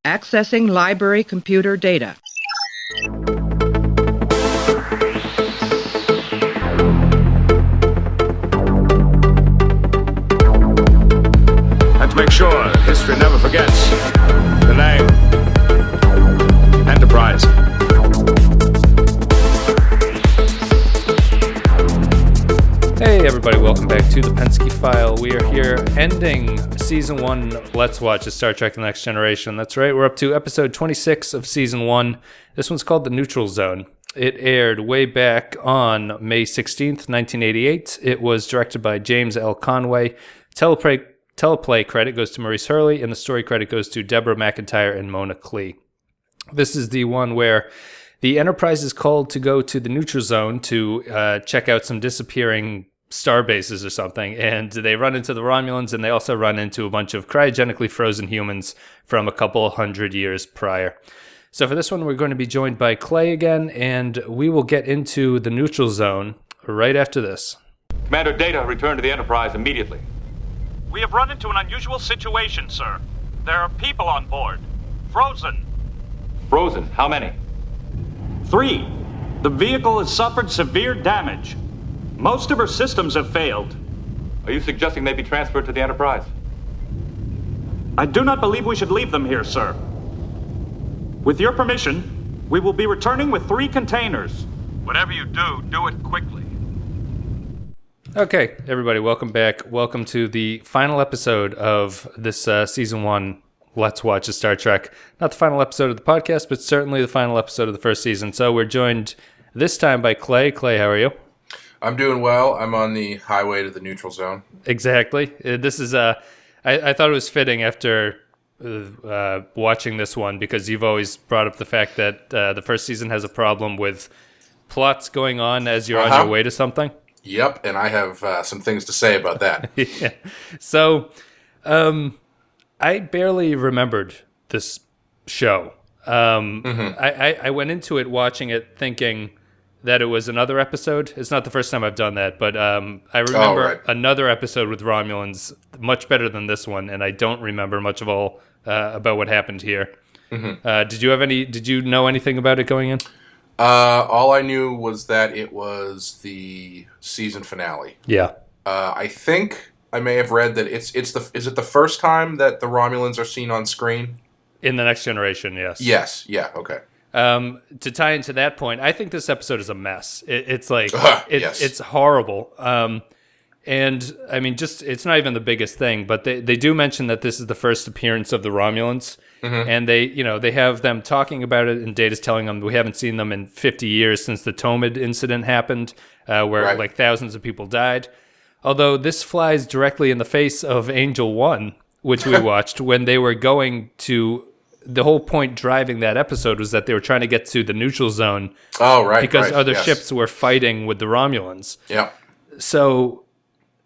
Accessing library computer data. And to make sure that history never forgets the name Enterprise. Hey everybody, welcome back to the Pensky File. We are here ending Season 1 Let's Watch of Star Trek The Next Generation. That's right, we're up to Episode 26 of Season 1. This one's called The Neutral Zone. It aired way back on May 16th, 1988. It was directed by James L. Conway. Teleplay credit goes to Maurice Hurley, and the story credit goes to Deborah McIntyre and Mona Clee. This is the one where the Enterprise is called to go to the Neutral Zone to check out some disappearing star bases or something, and they run into the Romulans, and they also run into a bunch of cryogenically frozen humans from a couple hundred years prior. So for this one, we're going to be joined by Clay again, and we will get into the Neutral Zone right after this. Commander Data, return to the Enterprise immediately. We have run into an unusual situation, sir. There are people on board. Frozen. Frozen? How many? 3. The vehicle has suffered severe damage. Most of her systems have failed. Are you suggesting they be transferred to the Enterprise? I do not believe we should leave them here, sir. With your permission, we will be returning with 3 containers. Whatever you do, do it quickly. Okay, everybody, welcome back. Welcome to the final episode of this Season 1 Let's Watch a Star Trek. Not the final episode of the podcast, but certainly the final episode of the first season. So we're joined this time by Clay. Clay, how are you? I'm doing well. I'm on the highway to the Neutral Zone. Exactly. This is I thought it was fitting after watching this one, because you've always brought up the fact that the first season has a problem with plots going on as you're on your way to something. Yep, and I have some things to say about that. Yeah. So, I barely remembered this show. I went into it watching it thinking that it was another episode. It's not the first time I've done that, but I remember another episode with Romulans much better than this one, and I don't remember much of all about what happened here. Did you know anything about it going in? All I knew was that it was the season finale. Yeah. I think I may have read that is it the first time that the Romulans are seen on screen? In The Next Generation, yes. Yes, yeah, okay. To tie into that point, I think this episode is a mess. It's like, yes. It's horrible. And I mean, it's not even the biggest thing, but they do mention that this is the first appearance of the Romulans. And they have them talking about it, and Data's telling them we haven't seen them in 50 years since the Tomid incident happened, where like thousands of people died. Although this flies directly in the face of Angel 1, which we watched when they were going to. The whole point driving that episode was that they were trying to get to the Neutral Zone. Oh, right. Because other ships were fighting with the Romulans. Yeah. So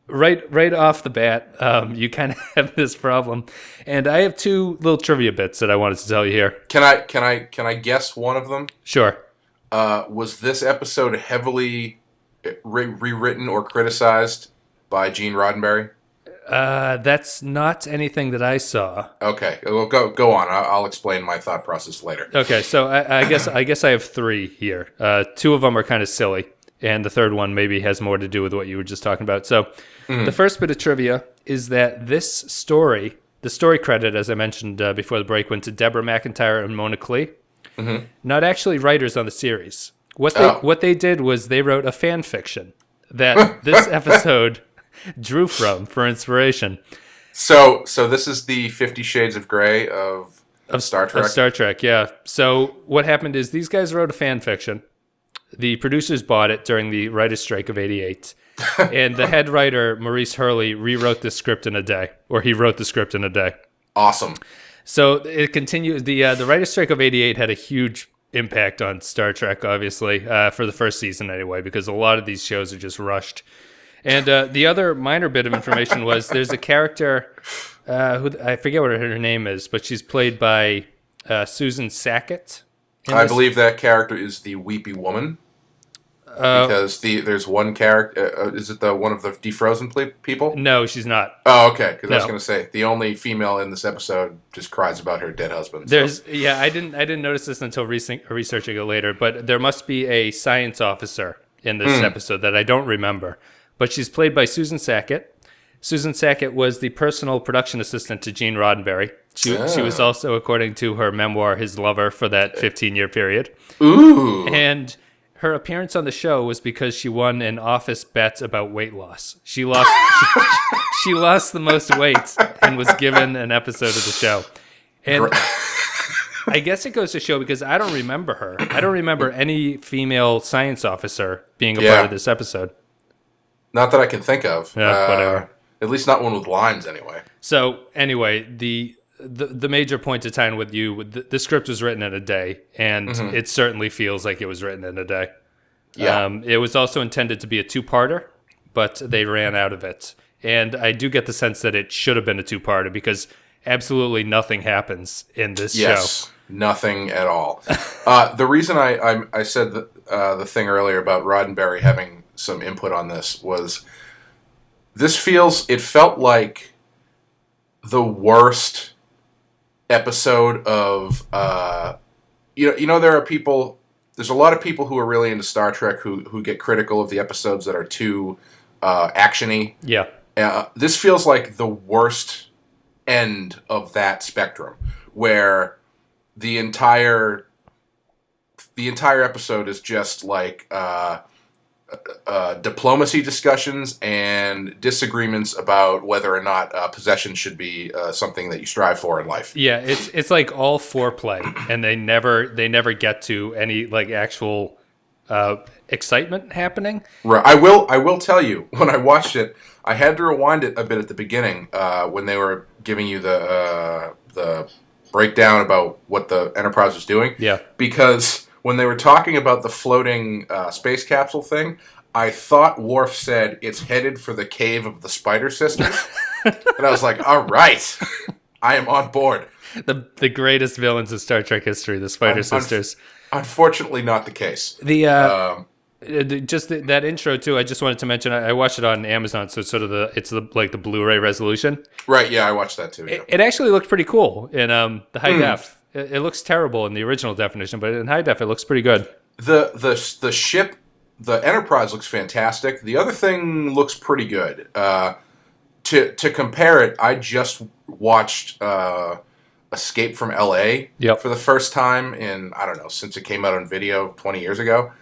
right off the bat, you kind of have this problem. And I have 2 little trivia bits that I wanted to tell you here. Can I guess one of them? Sure. Was this episode heavily rewritten or criticized by Gene Roddenberry? That's not anything that I saw. Okay, well, go on. I'll explain my thought process later. Okay, so I guess I have 3 here. 2 of them are kind of silly, and the third one maybe has more to do with what you were just talking about. So the first bit of trivia is that this story, the story credit, as I mentioned before the break, went to Deborah McIntyre and Mona Clee. Not actually writers on the series. What they did was they wrote a fan fiction that this episode drew from for inspiration. So this is the 50 Shades of Grey of Star Trek? Of Star Trek, yeah. So what happened is these guys wrote a fan fiction. The producers bought it during the writer's strike of 88. And the head writer, Maurice Hurley, rewrote the script in a day. Or he wrote the script in a day. Awesome. So it continues. The writer's strike of 88 had a huge impact on Star Trek, obviously, for the first season anyway, because a lot of these shows are just rushed. And the other minor bit of information was there's a character who I forget what her name is, but she's played by Susan Sackett. I believe that character is the Weepy Woman. Because there's one character. Is it one of the defrozen people? No, she's not. Oh, okay. Because I was No. going to say the only female in this episode just cries about her dead husband. So. I didn't notice this until researching it later, but there must be a science officer in this episode that I don't remember. But she's played by Susan Sackett. Susan Sackett was the personal production assistant to Gene Roddenberry. She was also, according to her memoir, his lover for that 15-year period. Ooh. And her appearance on the show was because she won an office bet about weight loss. She lost she lost the most weight and was given an episode of the show. And I guess it goes to show because I don't remember her. I don't remember any female science officer being a part of this episode. Not that I can think of. Yeah, whatever. At least not one with lines, anyway. So anyway, the major point to tie in with you, the script was written in a day, and it certainly feels like it was written in a day. Yeah. It was also intended to be a two-parter, but they ran out of it. And I do get the sense that it should have been a two-parter because absolutely nothing happens in this show. Nothing at all. The reason I said the thing earlier about Roddenberry having some input on this was it felt like the worst episode of there's a lot of people who are really into Star Trek who get critical of the episodes that are too actiony. Yeah. This feels like the worst end of that spectrum, where the entire episode is just like diplomacy discussions and disagreements about whether or not possession should be something that you strive for in life. Yeah, it's like all foreplay, and they never get to any like actual excitement happening. Right. I will tell you, when I watched it, I had to rewind it a bit at the beginning when they were giving you the breakdown about what the Enterprise was doing. Yeah. Because when they were talking about the floating space capsule thing, I thought Worf said it's headed for the cave of the Spider Sisters. And I was like, all right, I am on board. The greatest villains of Star Trek history, the Spider Sisters. Unfortunately, not the case. That intro too. I just wanted to mention. I watched it on Amazon, so it's sort of the Blu-ray resolution. Right. Yeah, I watched that too. Yeah. It actually looked pretty cool in the high def. It looks terrible in the original definition, but in high def, it looks pretty good. The ship, the Enterprise looks fantastic. The other thing looks pretty good. To compare it, I just watched Escape from L.A. For the first time in, I don't know, since it came out on video 20 years ago.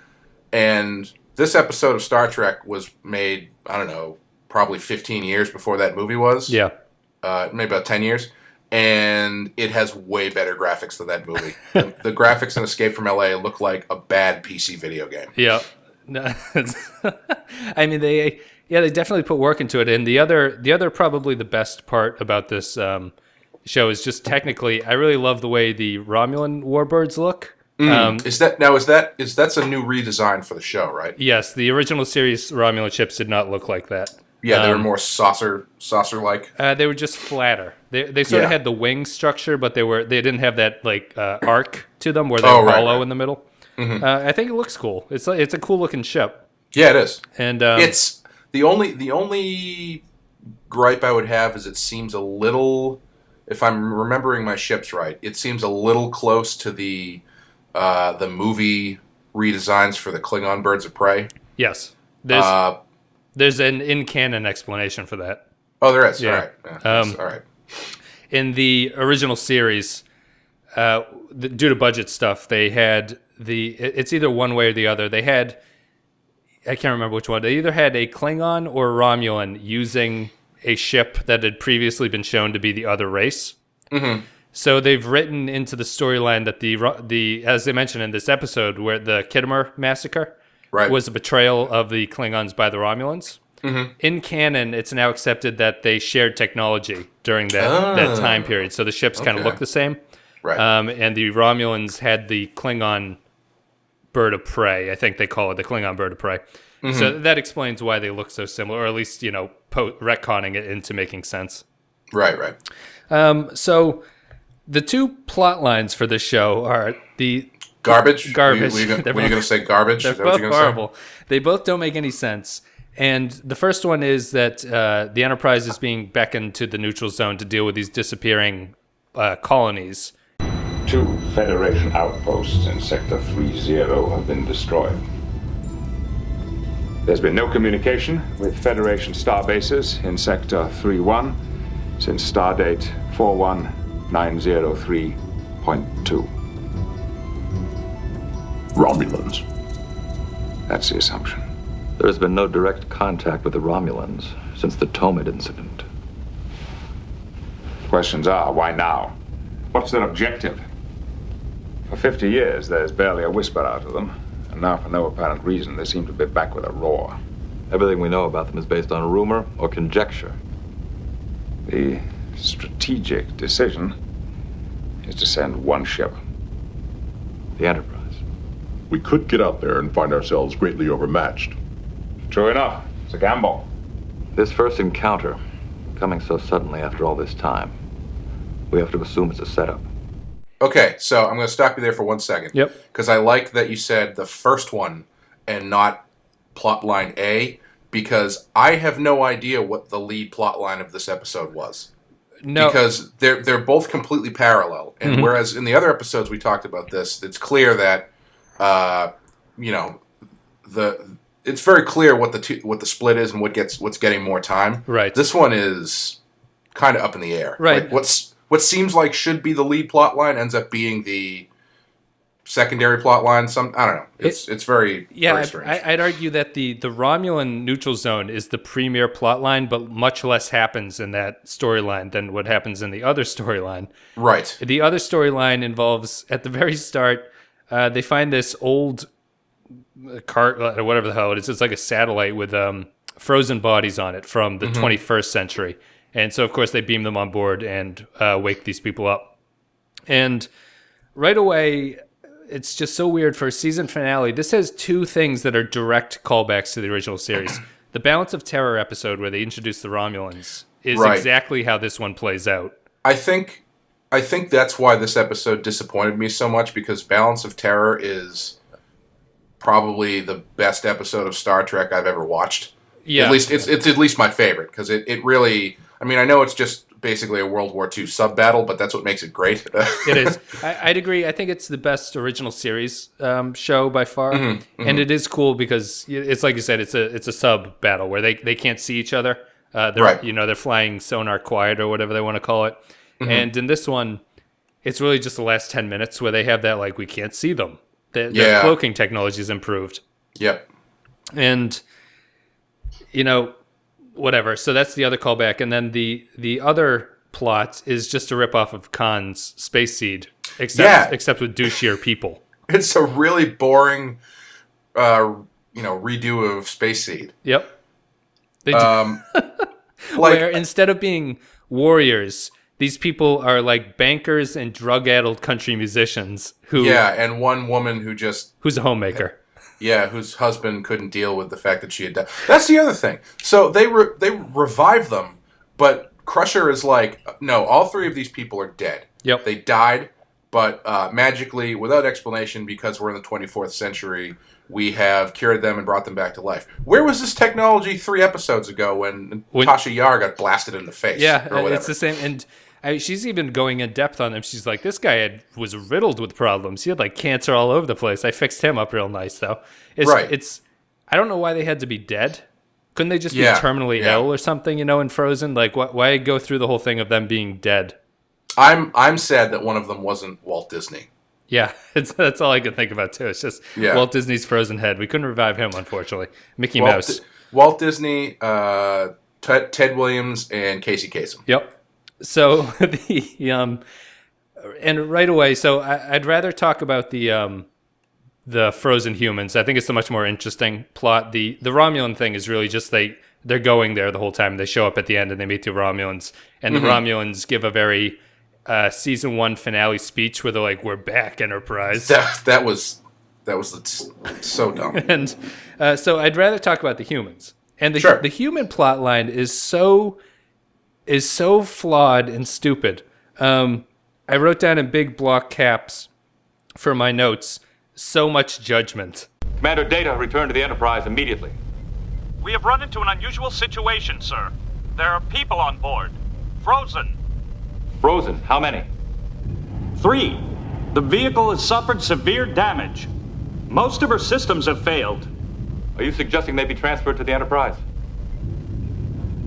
And this episode of Star Trek was made, I don't know, probably 15 years before that movie was. Yeah. Maybe about 10 years. And it has way better graphics than that movie. The graphics in Escape from LA look like a bad PC video game. Yeah. I mean, they definitely put work into it. And the other probably the best part about this show is just technically, I really love the way the Romulan warbirds look. That's a new redesign for the show, right? Yes, the original series Romulan ships did not look like that. Yeah, they were more saucer-like. They were just flatter. They sort of had the wing structure, but they didn't have that like arc to them where they're hollow in the middle. Mm-hmm. I think it looks cool. It's a cool looking ship. Yeah, it is. And it's the only gripe I would have is it seems a little, if I'm remembering my ships right, it seems a little close to the movie redesigns for the Klingon Birds of Prey. Yes. There's an in-canon explanation for that. Oh, there is? Yeah. All right. Yeah, all right. In the original series, due to budget stuff, they had it's either one way or the other. They had, I can't remember which one. They either had a Klingon or Romulan using a ship that had previously been shown to be the other race. Mm-hmm. So they've written into the storyline that the as they mentioned in this episode, where the Khitomer massacre was a betrayal of the Klingons by the Romulans. Mm-hmm. In canon, it's now accepted that they shared technology during that time period. So the ships kind of look the same. Right. And the Romulans had the Klingon bird of prey. I think they call it the Klingon bird of prey. Mm-hmm. So that explains why they look so similar, or at least, retconning it into making sense. Right. So the two plot lines for this show are the Garbage? Garbage. Were you going to say garbage? They're Is that what both you're gonna horrible. They both don't make any sense. And the first one is that the Enterprise is being beckoned to the neutral zone to deal with these disappearing colonies. 2 Federation outposts in Sector 30 have been destroyed. There's been no communication with Federation star bases in Sector 31 since stardate 41903.2. Romulans. That's the assumption. There has been no direct contact with the Romulans since the Tomid incident. Questions are, why now? What's their objective? For 50 years, there's barely a whisper out of them, and now for no apparent reason, they seem to be back with a roar. Everything we know about them is based on rumor or conjecture. The strategic decision is to send one ship. The Enterprise. We could get out there and find ourselves greatly overmatched. True enough, it's a gamble. This first encounter, coming so suddenly after all this time, we have to assume it's a setup. Okay, so I'm going to stop you there for 1 second. Yep. Because I like that you said the first one and not plot line A, because I have no idea what the lead plot line of this episode was. No. Because they're both completely parallel. And whereas in the other episodes we talked about this, it's clear that, it's very clear what the split is and what's getting more time. Right. This one is kind of up in the air. Right. Like what seems like should be the lead plot line ends up being the secondary plot line. I don't know. It's very very strange. I'd argue that the Romulan neutral zone is the premier plot line, but much less happens in that storyline than what happens in the other storyline. Right. The other storyline involves, at the very start, they find this old cart, whatever the hell it is. It's like a satellite with frozen bodies on it from the 21st century. And so, of course, they beam them on board and wake these people up. And right away, it's just so weird for a season finale. This has 2 things that are direct callbacks to the original series. The Balance of Terror episode, where they introduce the Romulans, is exactly how this one plays out. I think that's why this episode disappointed me so much, because Balance of Terror is probably the best episode of Star Trek I've ever watched. Yeah. At least it's at least my favorite, because it really, I mean, I know it's just basically a World War II sub-battle, but that's what makes it great. It is. I'd agree. I think it's the best original series show by far. And it is cool because it's like you said, it's a sub-battle where they can't see each other. They're flying sonar quiet or whatever they want to call it. And in this one, it's really just the last 10 minutes where they have that, like, we can't see them. Their cloaking technology is improved. Yep. And, whatever. So that's the other callback. And then the other plot is just a ripoff of Khan's Space Seed, except with douchier people. It's a really boring, redo of Space Seed. Yep. They do. Where instead of being warriors, these people are like bankers and drug-addled country musicians who... Yeah, and one woman who's a homemaker. Yeah, whose husband couldn't deal with the fact that she had died. That's the other thing. So they revive them, but Crusher is like, no, all 3 of these people are dead. Yep. They died, but magically, without explanation, because we're in the 24th century, we have cured them and brought them back to life. Where was this technology 3 episodes ago when Tasha Yar got blasted in the face? Yeah, or whatever? It's the same. And she's even going in depth on them. She's like, this guy was riddled with problems. He had like cancer all over the place. I fixed him up real nice, though. I don't know why they had to be dead. Couldn't they just be terminally ill or something, in Frozen? Like, why go through the whole thing of them being dead? I'm sad that one of them wasn't Walt Disney. Yeah, that's all I can think about, too. It's just Walt Disney's frozen head. We couldn't revive him, unfortunately. Mickey Mouse. Walt Disney, Ted Williams, and Casey Kasem. Yep. So, and right away, so I'd rather talk about the frozen humans. I think it's a much more interesting plot. The Romulan thing is really just they're going there the whole time. They show up at the end and they meet the Romulans. And the Romulans give a very... season 1 finale speech where they're like, "We're back, Enterprise." That was so dumb. And so I'd rather talk about the humans. And the human plot line is so flawed and stupid. I wrote down in big block caps for my notes so much judgment. Commander, Data, return to the Enterprise immediately. We have run into an unusual situation, sir. There are people on board. Frozen. Frozen? How many? 3. The vehicle has suffered severe damage. Most of her systems have failed. Are you suggesting they be transferred to the Enterprise?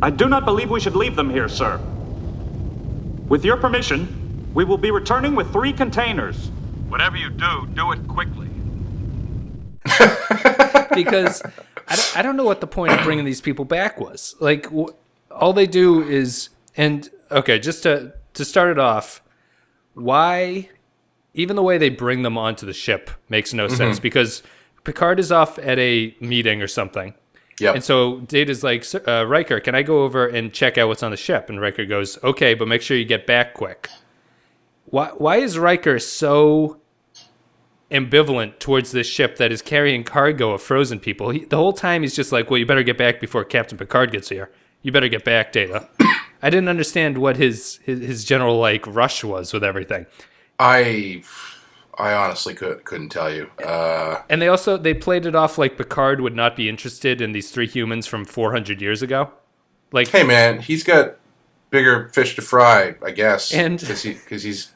I do not believe we should leave them here, sir. With your permission, we will be returning with 3 containers. Whatever you do, do it quickly. Because I don't know what the point of bringing these people back was. Like, all they do is... And, okay, just to start it off, why... Even the way they bring them onto the ship makes no sense, because Picard is off at a meeting or something. Yep. And so Data's like, Riker, can I go over and check out what's on the ship? And Riker goes, okay, but make sure you get back quick. Why is Riker so ambivalent towards this ship that is carrying cargo of frozen people? The whole time he's just like, well, you better get back before Captain Picard gets here. You better get back, Data. I didn't understand what his general like rush was with everything. I honestly couldn't tell you. And they played it off like Picard would not be interested in these 3 humans from 400 years ago. Like, hey man, he's got bigger fish to fry, I guess, and because he's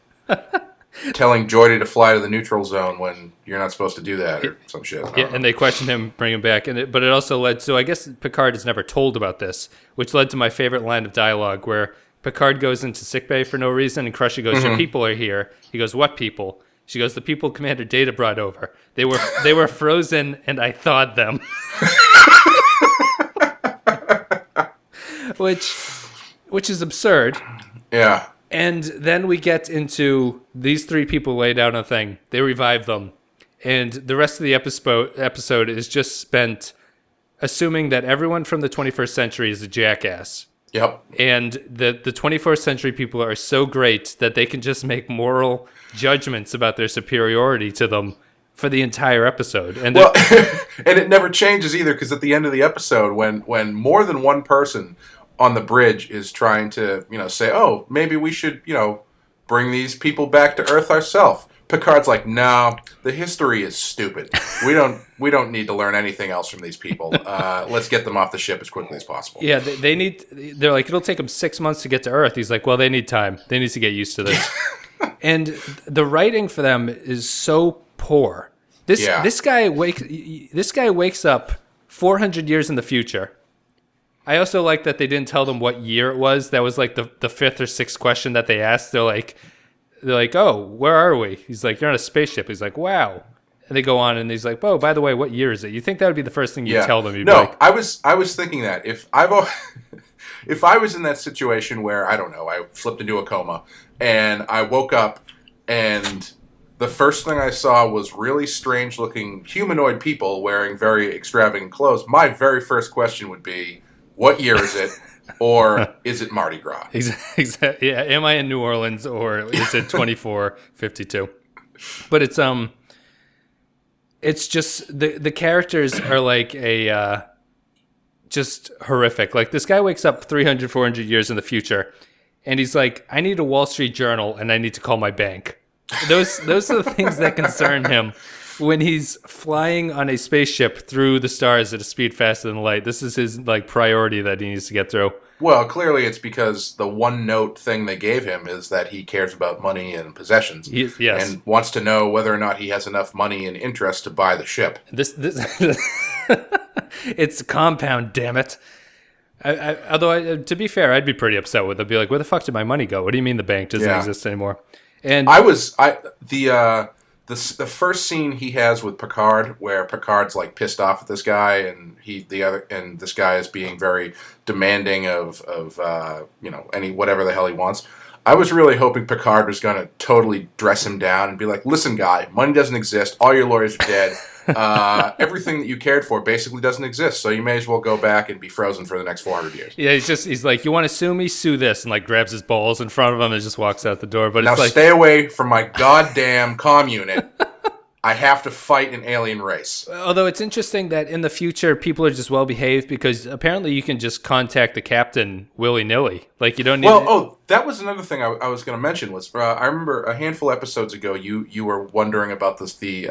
telling Geordi to fly to the neutral zone when you're not supposed to do that or some shit. Yeah, and they questioned him, bring him back, but it also led. So I guess Picard is never told about this, which led to my favorite line of dialogue where Picard goes into sickbay for no reason, and Crusher goes, "Your people are here." He goes, "What people?" She goes, "The people Commander Data brought over. They were frozen, and I thawed them." Which is absurd. Yeah. And then we get into these 3 people laid out on a thing. They revive them, and the rest of the episode is just spent assuming that everyone from the 21st century is a jackass. Yep. And the 21st century people are so great that they can just make moral judgments about their superiority to them for the entire episode. And well, and it never changes either, because at the end of the episode, when more than one person on the bridge is trying to, say, oh, maybe we should, bring these people back to Earth ourselves. Picard's like, no, the history is stupid. We don't need to learn anything else from these people. Let's get them off the ship as quickly as possible. Yeah, they're like, it'll take them 6 months to get to Earth. He's like, well, they need time. They need to get used to this. And the writing for them is so poor. This guy wakes up 400 years in the future. I also like that they didn't tell them what year it was. That was like the 5th or 6th question that they asked. They're like, oh, where are we? He's like, you're on a spaceship. He's like, wow. And they go on, and he's like, oh, by the way, what year is it? You think that would be the first thing you tell them? You'd be like, I was thinking that if I was in that situation where, I don't know, I slipped into a coma and I woke up and the first thing I saw was really strange-looking humanoid people wearing very extravagant clothes, my very first question would be, what year is it? Or is it Mardi Gras? Exactly. Yeah. Am I in New Orleans, or is it 2452? But it's just the characters are like just horrific. Like, this guy wakes up 300, 400 years in the future, and he's like, I need a Wall Street Journal, and I need to call my bank. Those are the things that concern him when he's flying on a spaceship through the stars at a speed faster than light. This is his priority that he needs to get through. Well, clearly it's because the one note thing they gave him is that he cares about money and possessions. Yes. And wants to know whether or not he has enough money and interest to buy the ship. This it's a compound, damn it. Although, to be fair, I'd be pretty upset with it. I'd be like, where the fuck did my money go? What do you mean the bank doesn't exist anymore? And the first scene he has with Picard, where Picard's like pissed off at this guy, and this guy is being very demanding of any whatever the hell he wants. I was really hoping Picard was going to totally dress him down and be like, listen, guy, money doesn't exist. All your lawyers are dead. Everything that you cared for basically doesn't exist. So you may as well go back and be frozen for the next 400 years. Yeah, he's like, you want to sue me? Sue this. And like grabs his balls in front of him and just walks out the door. But now it's like, stay away from my goddamn comm unit. I have to fight an alien race. Although it's interesting that in the future, people are just well behaved because apparently you can just contact the captain willy-nilly. Like, you don't need that was another thing I was going to mention was I remember a handful of episodes ago you were wondering about the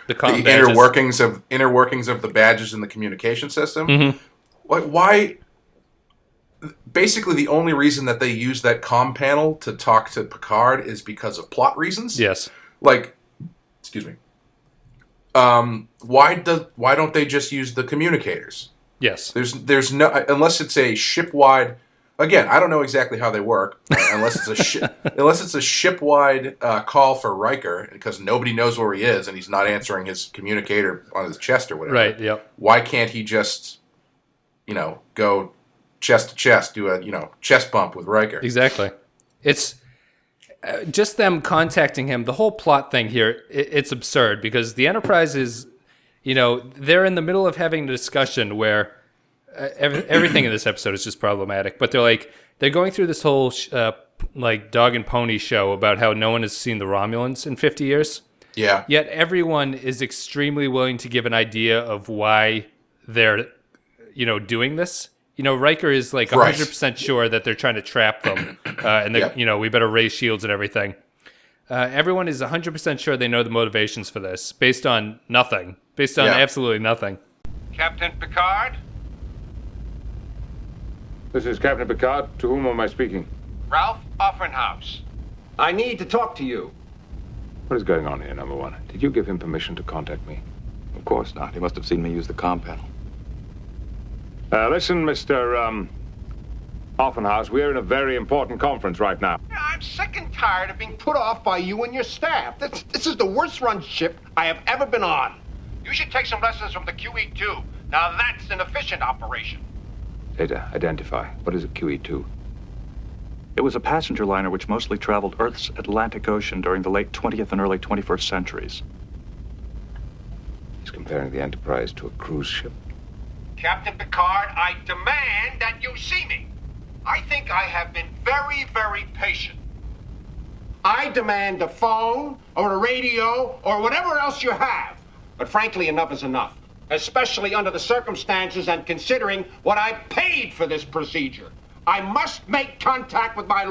inner workings of the badges in the communication system. Mm-hmm. Like, why? Basically, the only reason that they use that comm panel to talk to Picard is because of plot reasons. Yes. Like, excuse me. Why don't they just use the communicators? Yes. There's no, unless it's a ship-wide. Again, I don't know exactly how they work unless it's a ship-wide call for Riker because nobody knows where he is and he's not answering his communicator on his chest or whatever. Right. Yep. Why can't he just, go chest to chest, do a chest bump with Riker? Exactly. It's just them contacting him. The whole plot thing here, it's absurd because the Enterprise is, they're in the middle of having a discussion where everything in this episode is just problematic. But they're going through this whole dog and pony show about how no one has seen the Romulans in 50 years. Yeah. Yet everyone is extremely willing to give an idea of why they're, doing this. Riker is 100% sure that they're trying to trap them, and we better raise shields and everything. Everyone is 100% sure they know the motivations for this, based on nothing, absolutely nothing. Captain Picard? This is Captain Picard. To whom am I speaking? Ralph Offenhouse. I need to talk to you. What is going on here, number one? Did you give him permission to contact me? Of course not. He must have seen me use the comm panel. Listen, Mr. Offenhouse, we're in a very important conference right now. I'm sick and tired of being put off by you and your staff. This is the worst run ship I have ever been on. You should take some lessons from the QE2. Now that's an efficient operation. Data, identify. What is a QE2? It was a passenger liner which mostly traveled Earth's Atlantic Ocean during the late 20th and early 21st centuries. He's comparing the Enterprise to a cruise ship. Captain Picard, I demand that you see me. I think I have been very, very patient. I demand a phone or a radio or whatever else you have. But frankly, enough is enough. Especially under the circumstances and considering what I paid for this procedure. I must make contact with my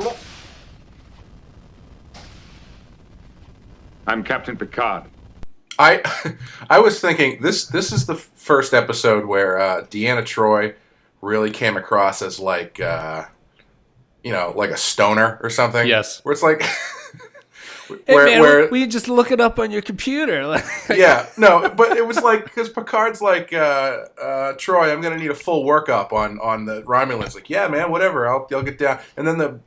I'm Captain Picard. I was thinking this is the first episode where Deanna Troi really came across as like a stoner or something. Yes. Where it's like where we just look it up on your computer. Yeah, no, but it was like because Picard's like Troy, I'm gonna need a full workup on the Romulans. Like, yeah, man, whatever, I'll get down. And then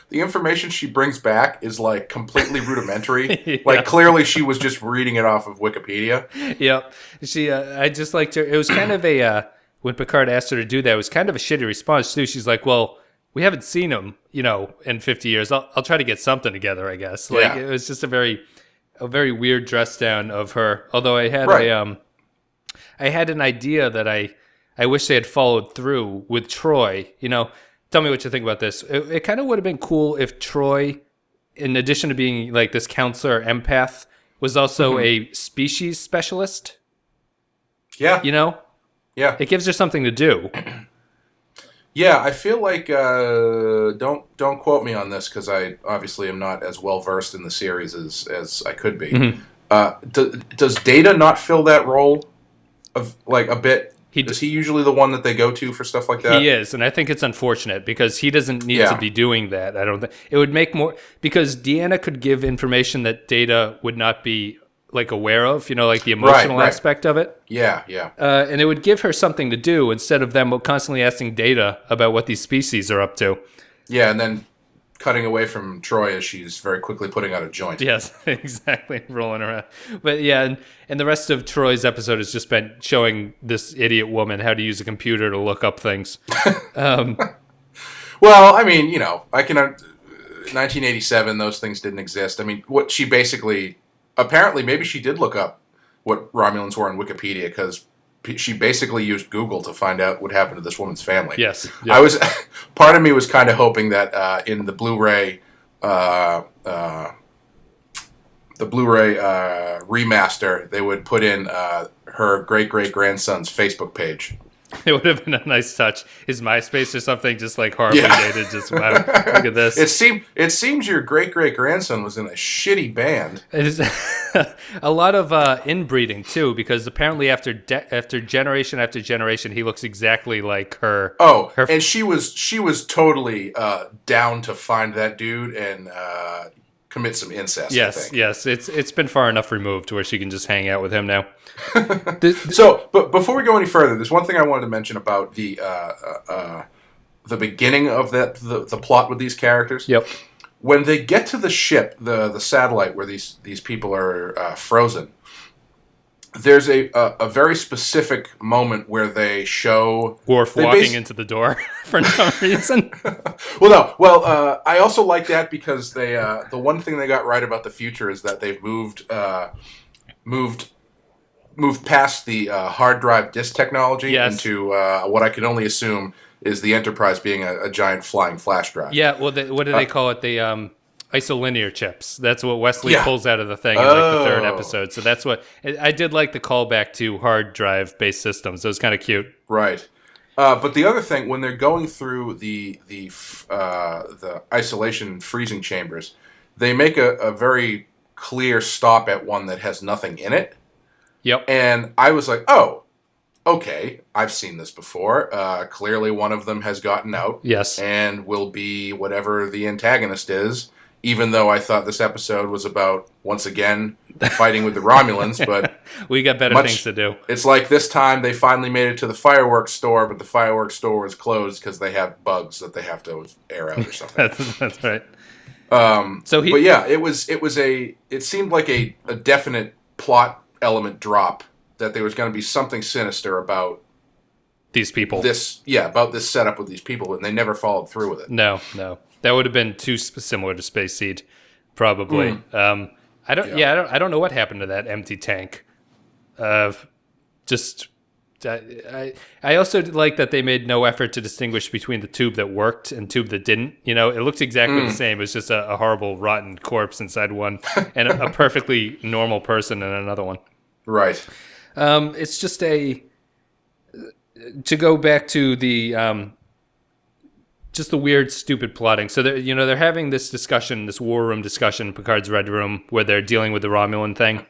the information she brings back is like completely rudimentary. Yeah. Like clearly she was just reading it off of Wikipedia. Yep. She I just liked her. It was kind of a when Picard asked her to do that, it was kind of a shitty response too. She's like, well, we haven't seen him, in 50 years. I'll try to get something together, I guess. Like It was just a very weird dress down of her. Although I had I had an idea that I wish they had followed through with Troy. Tell me what you think about this. It kind of would have been cool if Troy, in addition to being like this counselor empath, was also a species specialist. Yeah. Yeah. It gives her something to do. Yeah, I feel like don't quote me on this because I obviously am not as well versed in the series as I could be. Mm-hmm. Does Data not fill that role of like a bit? Is he usually the one that they go to for stuff like that? He is, and I think it's unfortunate because he doesn't need to be doing that. I don't think it would make more because Deanna could give information that Data would not be like aware of, like the emotional aspect of it. Yeah, yeah. And it would give her something to do instead of them constantly asking Data about what these species are up to. Yeah, and then cutting away from Troy as she's very quickly putting out a joint. Yes, exactly, rolling around. But yeah, and the rest of Troy's episode has just been showing this idiot woman how to use a computer to look up things. Well, I mean, I can. 1987, those things didn't exist. I mean, what she basically. Apparently, maybe she did look up what Romulans were on Wikipedia because she basically used Google to find out what happened to this woman's family. Yes. Part of me was kind of hoping that in the Blu-ray Blu-ray remaster, they would put in her great-great-grandson's Facebook page. It would have been a nice touch. His MySpace or something, just like horribly dated. Just wow, look at this. It seems your great-great-grandson was in a shitty band. It is a lot of inbreeding too, because apparently after generation after generation, he looks exactly like her. Oh, and she was totally down to find that dude and commit some incest. Yes, I think. yes, it's been far enough removed where she can just hang out with him now. So, but before we go any further, there's one thing I wanted to mention about the beginning of the plot with these characters. Yep. When they get to the ship, the satellite where these people are frozen, there's a very specific moment where they show Worf walking into the door for no reason. Well, I also like that because they the one thing they got right about the future is that they've moved past the hard drive disk technology into what I can only assume is the Enterprise being a giant flying flash drive. Yeah, well, what do they call it? The isolinear chips. That's what Wesley pulls out of the thing in like the third episode. So that's what I did like the callback to hard drive based systems. It was kind of cute. Right. But the other thing, when they're going through the isolation freezing chambers, they make a very clear stop at one that has nothing in it. Yep. And I was like, oh, okay, I've seen this before. Clearly one of them has gotten out. Yes. And will be whatever the antagonist is, even though I thought this episode was about, once again, fighting with the Romulans. But we got better things to do. It's like this time they finally made it to the fireworks store, but the fireworks store was closed because they have bugs that they have to air out or something. That's right. But yeah, it seemed like a definite plot element drop that there was going to be something sinister about these people. About this setup with these people, and they never followed through with it. No, that would have been too similar to Space Seed, probably. I don't know what happened to that empty tank. I also like that they made no effort to distinguish between the tube that worked and tube that didn't. You know, it looked exactly the same. It was just a horrible, rotten corpse inside one, and a perfectly normal person in another one. Right. It's just to go back to the just the weird, stupid plotting. So they're having this discussion, this war room discussion, Picard's Red Room, where they're dealing with the Romulan thing.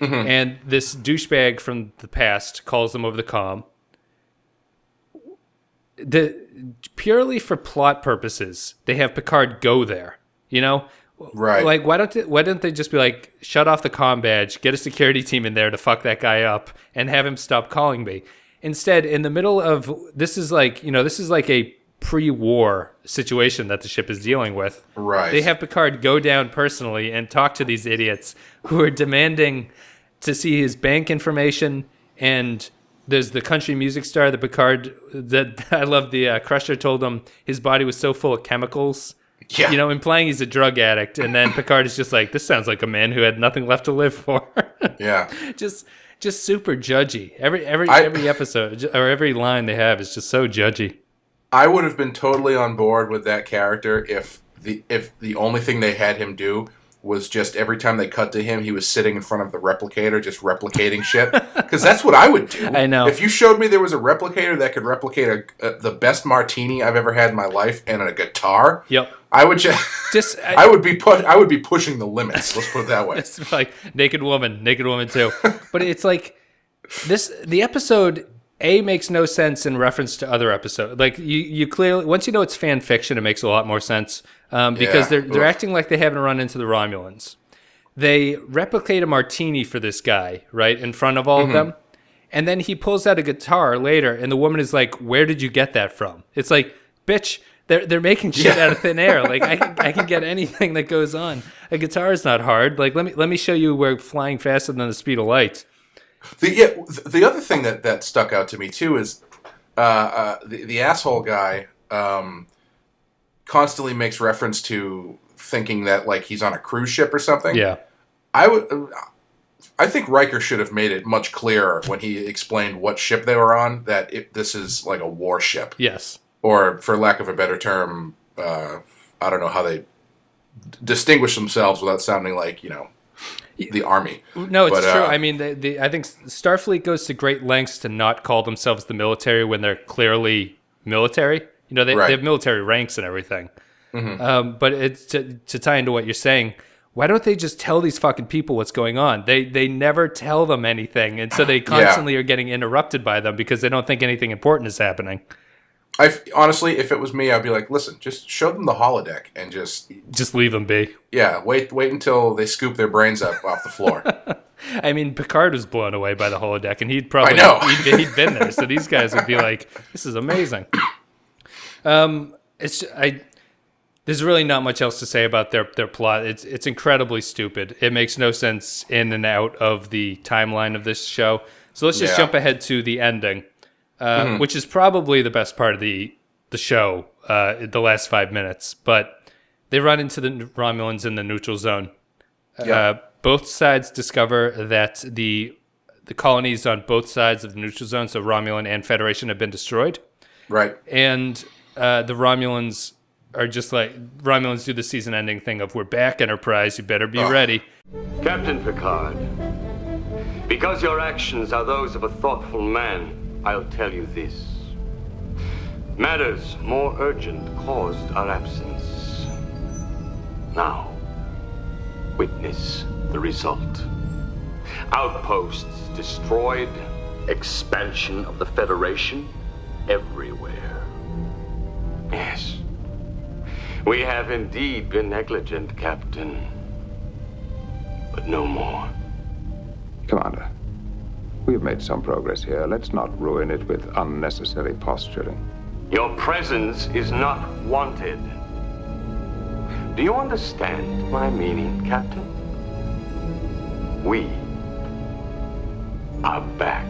Mm-hmm. And this douchebag from the past calls them over the comm. Purely for plot purposes, they have Picard go there. You know, right? Like, why don't they just be like, shut off the comm badge, get a security team in there to fuck that guy up, and have him stop calling me? Instead, in the middle of this is like a pre-war situation that the ship is dealing with. Right. They have Picard go down personally and talk to these idiots who are demanding to see his bank information. And there's the country music star that I love. The Crusher told him his body was so full of chemicals. Yeah. You know, implying he's a drug addict. And then Picard is just like, this sounds like a man who had nothing left to live for. Yeah. Just super judgy. Every episode or every line they have is just so judgy. I would have been totally on board with that character if the only thing they had him do was just every time they cut to him, he was sitting in front of the replicator just replicating shit. Because that's what I would do. I know. If you showed me there was a replicator that could replicate the best martini I've ever had in my life and a guitar, yep, I would I would be pushing the limits. Let's put it that way. It's like naked woman too. But it's like the episode makes no sense in reference to other episodes. Like you clearly, once you know it's fan fiction, it makes a lot more sense because they're acting like they haven't run into the Romulans. They replicate a martini for this guy right in front of all of them, and then he pulls out a guitar later, and the woman is like, "Where did you get that from?" It's like, bitch, they're making shit out of thin air. Like I can get anything that goes on. A guitar is not hard. Like let me show you we're flying faster than the speed of light. The other thing that stuck out to me too is the asshole guy constantly makes reference to thinking that like he's on a cruise ship or something. Yeah, I think Riker should have made it much clearer when he explained what ship they were on, that this is like a warship. Yes, or for lack of a better term, I don't know how they distinguish themselves without sounding like the army. No, it's true. I mean, I think Starfleet goes to great lengths to not call themselves the military when they're clearly military. You know, they have military ranks and everything. Mm-hmm. But it's to tie into what you're saying. Why don't they just tell these fucking people what's going on? They never tell them anything, and so they constantly are getting interrupted by them because they don't think anything important is happening. Honestly, if it was me, I'd be like, listen, just show them the holodeck and just leave them be. Yeah, wait until they scoop their brains up off the floor. I mean, Picard was blown away by the holodeck, and he'd probably he'd been there. So these guys would be like, "This is amazing." There's really not much else to say about their plot. It's incredibly stupid. It makes no sense in and out of the timeline of this show. So let's just jump ahead to the ending, which is probably the best part of the show, the last 5 minutes. But they run into the Romulans in the neutral zone. Both sides discover that the colonies on both sides of the neutral zone, so Romulan and Federation, have been destroyed. Right. And the Romulans are just like, Romulans do the season-ending thing of, we're back, Enterprise, you better be ready. Captain Picard, because your actions are those of a thoughtful man, I'll tell you this. Matters more urgent caused our absence. Now, witness the result. Outposts destroyed, expansion of the Federation everywhere. Yes. We have indeed been negligent, Captain. But no more. Commander, we've made some progress here. Let's not ruin it with unnecessary posturing. Your presence is not wanted. Do you understand my meaning, Captain? We are back.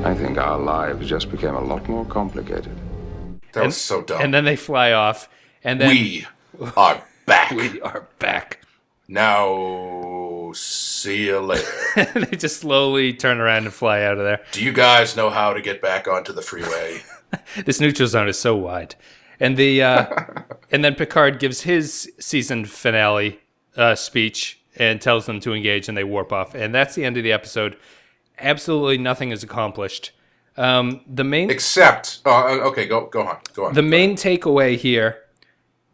I think our lives just became a lot more complicated. That was so dumb. And then they fly off, and then we are back. We are back. Now, see you later. They just slowly turn around and fly out of there. Do you guys know how to get back onto the freeway? This neutral zone is so wide. And and then Picard gives his season finale speech and tells them to engage, and they warp off. And that's the end of the episode. Absolutely nothing is accomplished. Except, okay, go on. The main takeaway here,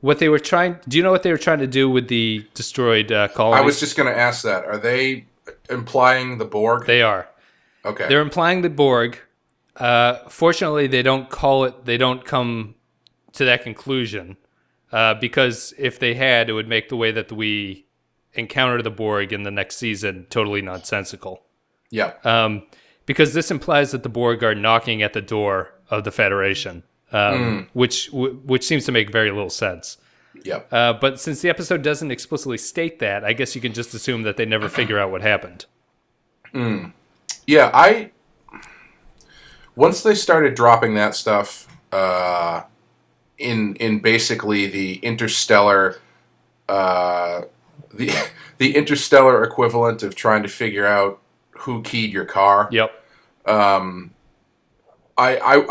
what they were trying. Do you know what they were trying to do with the destroyed colonies? I was just going to ask that. Are they implying the Borg? They are. Okay. They're implying the Borg. Fortunately, they don't call it. They don't come to that conclusion, because if they had, it would make the way that we encounter the Borg in the next season totally nonsensical. Yeah. Because this implies that the Borg are knocking at the door of the Federation, which seems to make very little sense. Yeah. But since the episode doesn't explicitly state that, I guess you can just assume that they never figure out what happened. Yeah, once they started dropping that stuff in basically the interstellar the interstellar equivalent of trying to figure out who keyed your car. Yep. I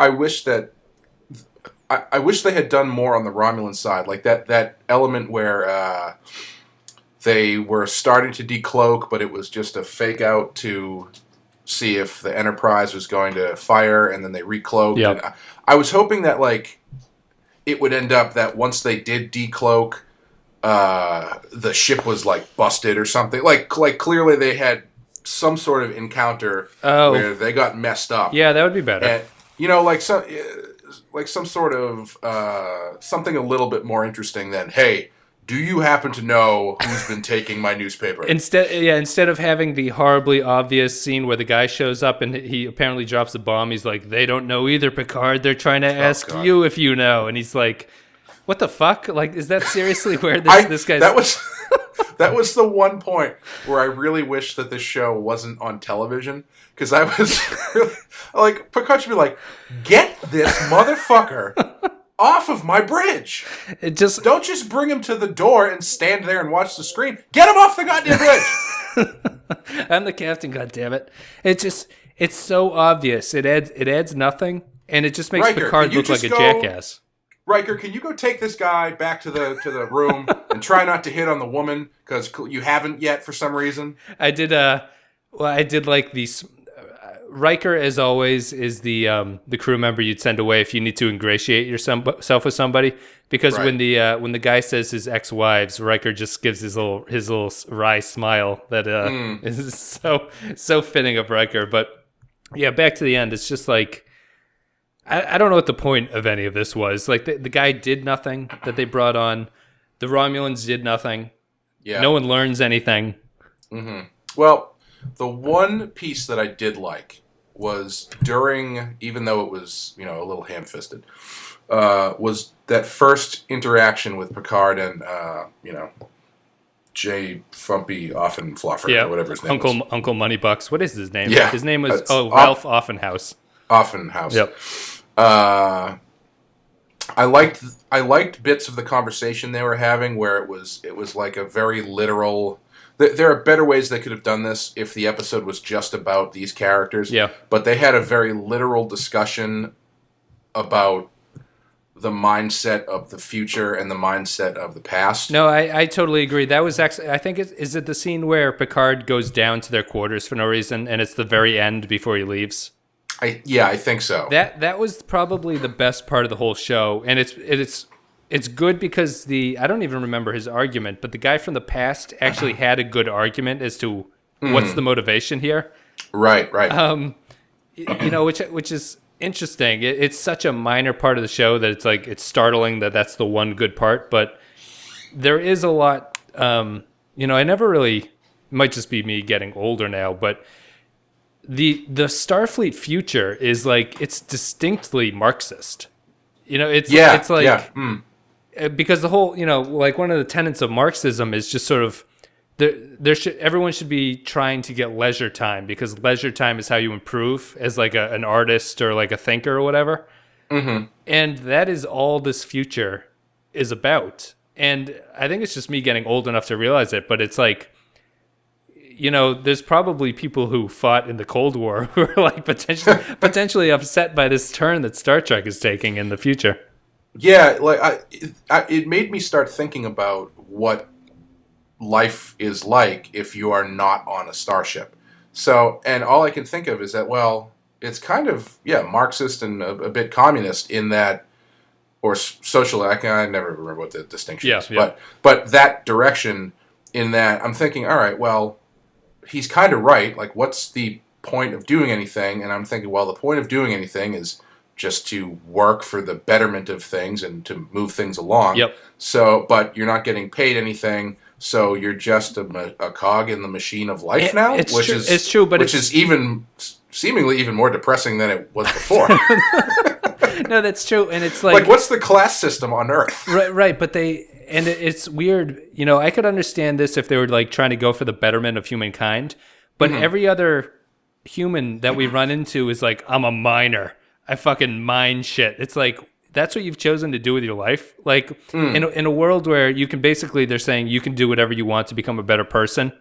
wish that I wish they had done more on the Romulan side, like that element where they were starting to decloak, but it was just a fake out to see if the Enterprise was going to fire, and then they recloaked. Yep. And I was hoping that like it would end up that once they did decloak, the ship was like busted or something. Like clearly they had some sort of encounter where they got messed up. Yeah, that would be better. And, like some sort of something a little bit more interesting than, hey, do you happen to know who's been taking my newspaper? Instead of having the horribly obvious scene where the guy shows up and he apparently drops a bomb, he's like, they don't know either, Picard. They're trying to ask you if you know. And he's like, what the fuck? Like, is that seriously where this guy's... That was the one point where I really wish that this show wasn't on television, because I was really, like, Picard should be like, get this motherfucker off of my bridge. Don't just bring him to the door and stand there and watch the screen. Get him off the goddamn bridge. I'm the captain, goddammit. It's so obvious. It adds nothing, and it just makes Picard look like a jackass. Riker, can you go take this guy back to the room and try not to hit on the woman because you haven't yet for some reason? I did. I did like these. Riker, as always, is the crew member you'd send away if you need to ingratiate yourself with somebody. Because when the guy says his ex-wives, Riker just gives his little wry smile that is so fitting of Riker. But yeah, back to the end. It's just like I don't know what the point of any of this was. Like the guy did nothing that they brought on. The Romulans did nothing. Yeah. No one learns anything. Mm-hmm. Well, the one piece that I did like was during, even though it was, a little ham-fisted, was that first interaction with Picard and, J. Frumpy Offenfluffer, or whatever his name was. Uncle Moneybucks. What is his name? Yeah. His name was, Ralph Offenhouse. Offenhouse. Yep. I liked bits of the conversation they were having where it was like a very literal. There are better ways they could have done this if the episode was just about these characters. Yeah. But they had a very literal discussion about the mindset of the future and the mindset of the past. No, I totally agree. That was actually, I think, is it the scene where Picard goes down to their quarters for no reason, and it's the very end before he leaves? I think so. That was probably the best part of the whole show, and it's good because I don't even remember his argument, but the guy from the past actually had a good argument as to what's the motivation here. Right. Which is interesting. It's such a minor part of the show that it's like it's startling that that's the one good part, but there is a lot. I never really. Might just be me getting older now, but the Starfleet future is like it's distinctly Marxist. It's like. Because the whole, like one of the tenets of Marxism is just sort of everyone should be trying to get leisure time because leisure time is how you improve as like an artist or like a thinker or whatever. Mm-hmm. And that is all this future is about. And I think it's just me getting old enough to realize it, but it's like, there's probably people who fought in the Cold War who are like potentially upset by this turn that Star Trek is taking in the future. Yeah, like it made me start thinking about what life is like if you are not on a starship. So, and all I can think of is that, well, it's kind of, Marxist and a bit communist in that, or social, I never remember what the distinction is, but that direction in that I'm thinking, all right, well, he's kind of right. Like, what's the point of doing anything? And I'm thinking, well, the point of doing anything is just to work for the betterment of things and to move things along. Yep. So, but you're not getting paid anything, so you're just a cog in the machine of life now. It's true, but which is even seemingly even more depressing than it was before. No, that's true, and it's like what's the class system on Earth? Right, but it's weird. I could understand this if they were like trying to go for the betterment of humankind, but every other human that we run into is like, I'm a miner. I fucking mine shit. It's like, that's what you've chosen to do with your life. Like, in a world where you can basically, they're saying you can do whatever you want to become a better person.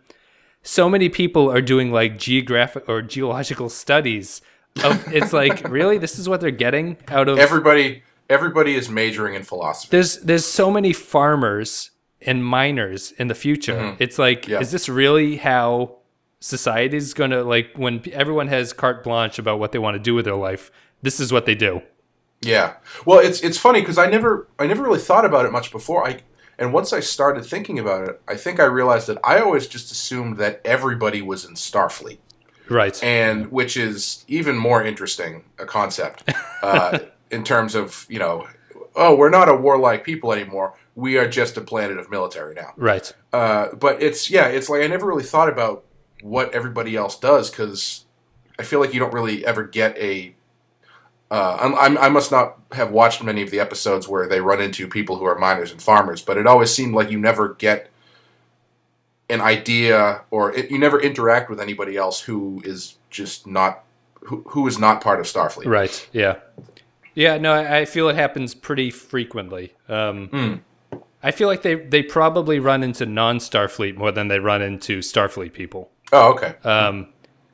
So many people are doing like geographic or geological studies. It's like, really? This is what they're getting out of... Everybody is majoring in philosophy. There's so many farmers and miners in the future. It's like, is this really how society is going to, like, when everyone has carte blanche about what they want to do with their life, this is what they do. Yeah. Well, it's funny because I never really thought about it much before. And once I started thinking about it, I think I realized that I always just assumed that everybody was in Starfleet. Right. And which is even more interesting a concept in terms of, we're not a warlike people anymore. We are just a planet of military now. Right. But it's like I never really thought about what everybody else does because I feel like you don't really ever get a... I must not have watched many of the episodes where they run into people who are miners and farmers, but it always seemed like you never get an idea or you never interact with anybody else who is just not who is not part of Starfleet. Right. Yeah. Yeah. No, I feel it happens pretty frequently. I feel like they probably run into non-Starfleet more than they run into Starfleet people. Oh, okay.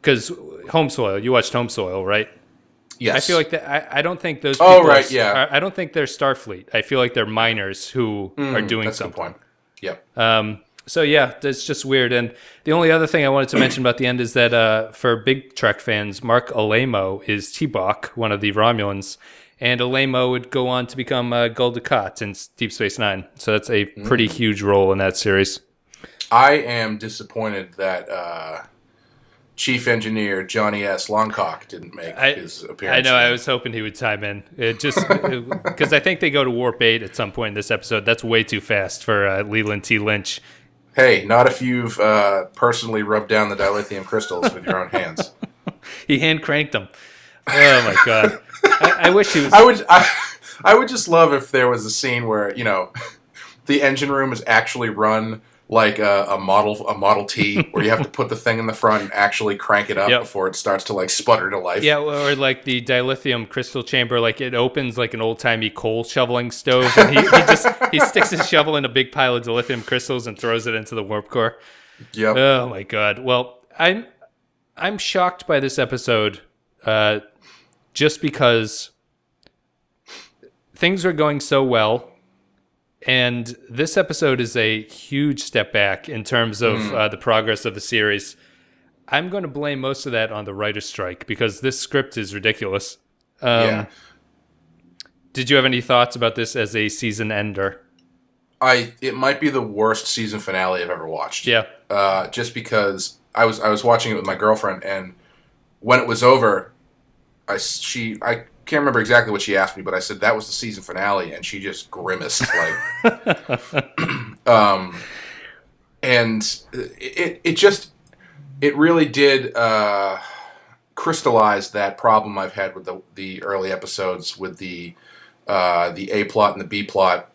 Because Home Soil, you watched Home Soil, right? Yes. I feel like I don't think those people I don't think they're Starfleet. I feel like they're miners who are doing that's something. a good point. Yep. So yeah, that's just weird. And the only other thing I wanted to mention about the end is that for big Trek fans, Mark Alamo is T-Bok, one of the Romulans, and Alamo would go on to become Gul Dukat in Deep Space Nine. So that's a pretty huge role in that series. I am disappointed that Chief Engineer Johnny S. Longcock didn't make his appearance. I know. I was hoping he would chime in. It just because I think they go to Warp 8 at some point in this episode. That's way too fast for Leland T. Lynch. Hey, not if you've personally rubbed down the dilithium crystals with your own hands. He hand cranked them. Oh my god! I wish he was. I would just love if there was a scene where the engine room is actually run like a Model T, where you have to put the thing in the front and actually crank it up before it starts to like sputter to life. Yeah, or like the dilithium crystal chamber, like it opens like an old timey coal shoveling stove, and he sticks his shovel in a big pile of dilithium crystals and throws it into the warp core. Yep. Oh my god. Well, I'm shocked by this episode, just because things are going so well. And this episode is a huge step back in terms of the progress of the series. I'm going to blame most of that on the writer's strike because this script is ridiculous. Did you have any thoughts about this as a season ender? It might be the worst season finale I've ever watched. Yeah. Just because I was watching it with my girlfriend, and when it was over, I can't remember exactly what she asked me, but I said that was the season finale, and she just grimaced and it really did crystallize that problem I've had with the early episodes with the A plot and the B plot.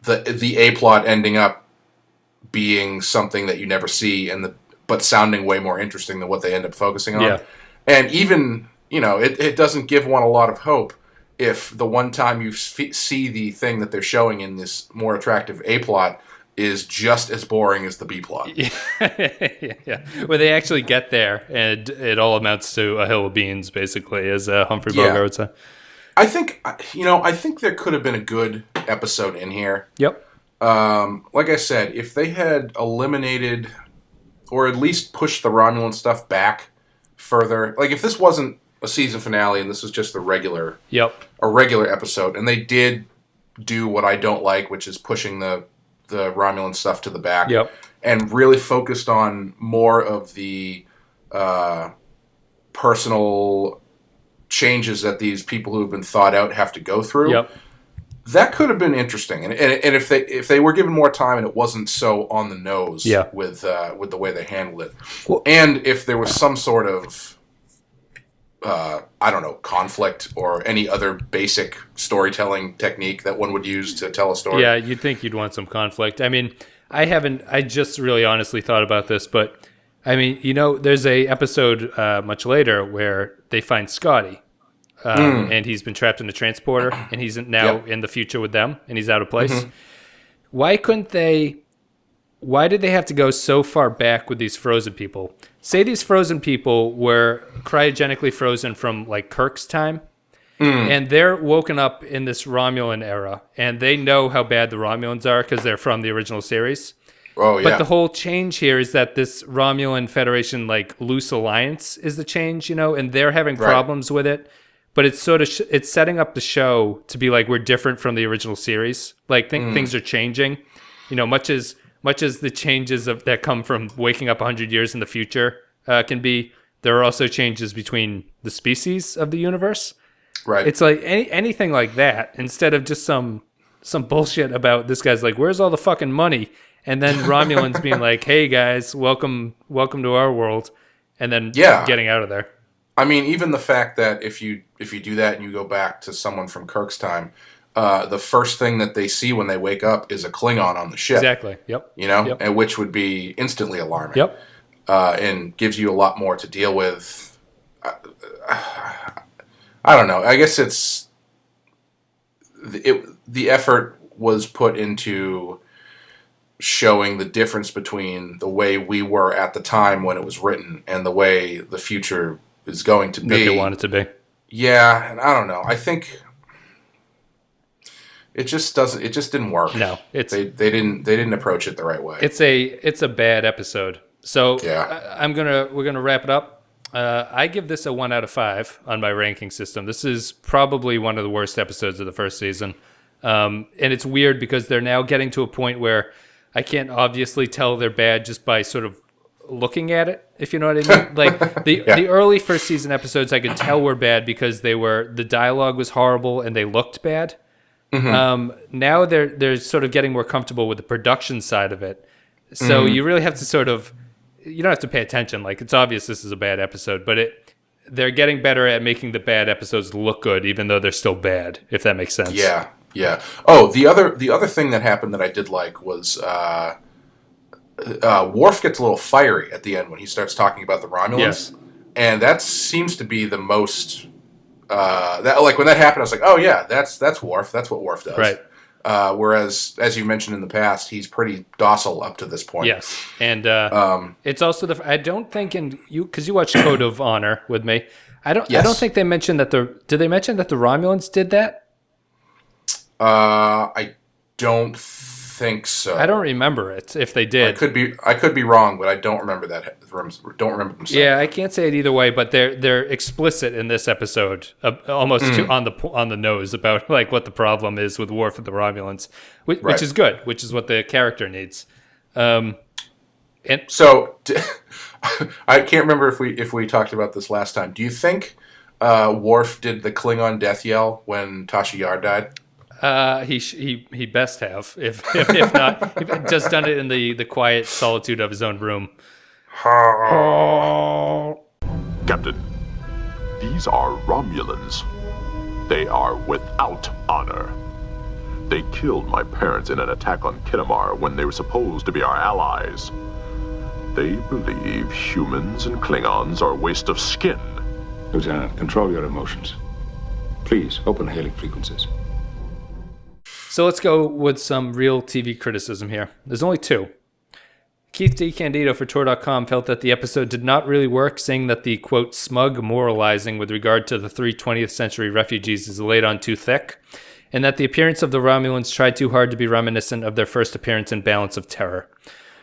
The A plot ending up being something that you never see, but sounding way more interesting than what they end up focusing on. Yeah. And even it doesn't give one a lot of hope if the one time you see the thing that they're showing in this more attractive A plot is just as boring as the B plot. Yeah. Where they actually get there, and it all amounts to a hill of beans, basically, as Humphrey Bogart would say. I think there could have been a good episode in here. Yep. Like I said, if they had eliminated or at least pushed the Romulan stuff back further, like if this wasn't a season finale and this was just a regular episode, and they did do what I don't like, which is pushing the Romulan stuff to the back, and really focused on more of the personal changes that these people who have been thought out have to go through. That could have been interesting, and if they were given more time and it wasn't so on the nose with the way they handled it, and if there was some sort of conflict or any other basic storytelling technique that one would use to tell a story. Yeah, you'd think you'd want some conflict. I mean, I just really honestly thought about this, but I mean, there's a episode much later where they find Scotty. And he's been trapped in a transporter, and he's now in the future with them, and he's out of place. Mm-hmm. Why did they have to go so far back with these frozen people? Say these frozen people were cryogenically frozen from like Kirk's time, and they're woken up in this Romulan era, and they know how bad the Romulans are because they're from the original series. Oh, yeah. But the whole change here is that this Romulan Federation, like loose alliance, is the change, and they're having problems with it. But it's sort of it's setting up the show to be like we're different from the original series. Like things are changing, much as the changes that come from waking up 100 years in the future can be. There are also changes between the species of the universe. Right. It's like anything like that instead of just some bullshit about this guy's like, where's all the fucking money? And then Romulans being like, hey guys, welcome to our world, and then getting out of there. I mean, even the fact that if you do that and you go back to someone from Kirk's time, the first thing that they see when they wake up is a Klingon on the ship. Exactly. Yep. And which would be instantly alarming. Yep. And gives you a lot more to deal with. I don't know. I guess the effort was put into showing the difference between the way we were at the time when it was written and the way the future is going to be. That they want it to be. Yeah, and I don't know. I think it just doesn't. It just didn't work. No, they didn't approach it the right way. It's a bad episode. So yeah, we're gonna wrap it up. I give this a 1 out of 5 on my ranking system. This is probably one of the worst episodes of the first season, and it's weird because they're now getting to a point where I can't obviously tell they're bad just by sort of looking at it, if you know what I mean. Like the early first season episodes, I could tell were bad because the dialogue was horrible and they looked bad. Now they're sort of getting more comfortable with the production side of it. So you really have to you don't have to pay attention. Like, it's obvious this is a bad episode, but they're getting better at making the bad episodes look good, even though they're still bad, if that makes sense. Yeah, yeah. Oh, the other thing that happened that I did like was Worf gets a little fiery at the end when he starts talking about the Romulans. Yes. And that seems to be the most that, like, when that happened, I was like, oh yeah, that's Worf. That's what Worf does. Right. Whereas, as you mentioned in the past, he's pretty docile up to this point. Yes, and it's also I don't think because you watched Code of Honor with me. I don't think they mentioned that did they mention that the Romulans did that? I don't think so. I don't remember it. If they did, I could be wrong, but I don't remember that. Don't remember them saying. Yeah, I can't say it either way, but they're explicit in this episode, almost on the nose about like what the problem is with Worf and the Romulans, which is good, which is what the character needs. And so, I can't remember if we talked about this last time. Do you think Worf did the Klingon death yell when Tasha Yar died? He best have. If not, he'd just done it in the quiet solitude of his own room. Captain, these are Romulans. They are without honor. They killed my parents in an attack on Kitamar when they were supposed to be our allies. They believe humans and Klingons are a waste of skin. Lieutenant, control your emotions. Please, open hailing frequencies. So let's go with some real TV criticism here. There's only 2. Keith DeCandido for Tor.com felt that the episode did not really work, saying that the, quote, smug moralizing with regard to the 3 20th century refugees is laid on too thick, and that the appearance of the Romulans tried too hard to be reminiscent of their first appearance in Balance of Terror.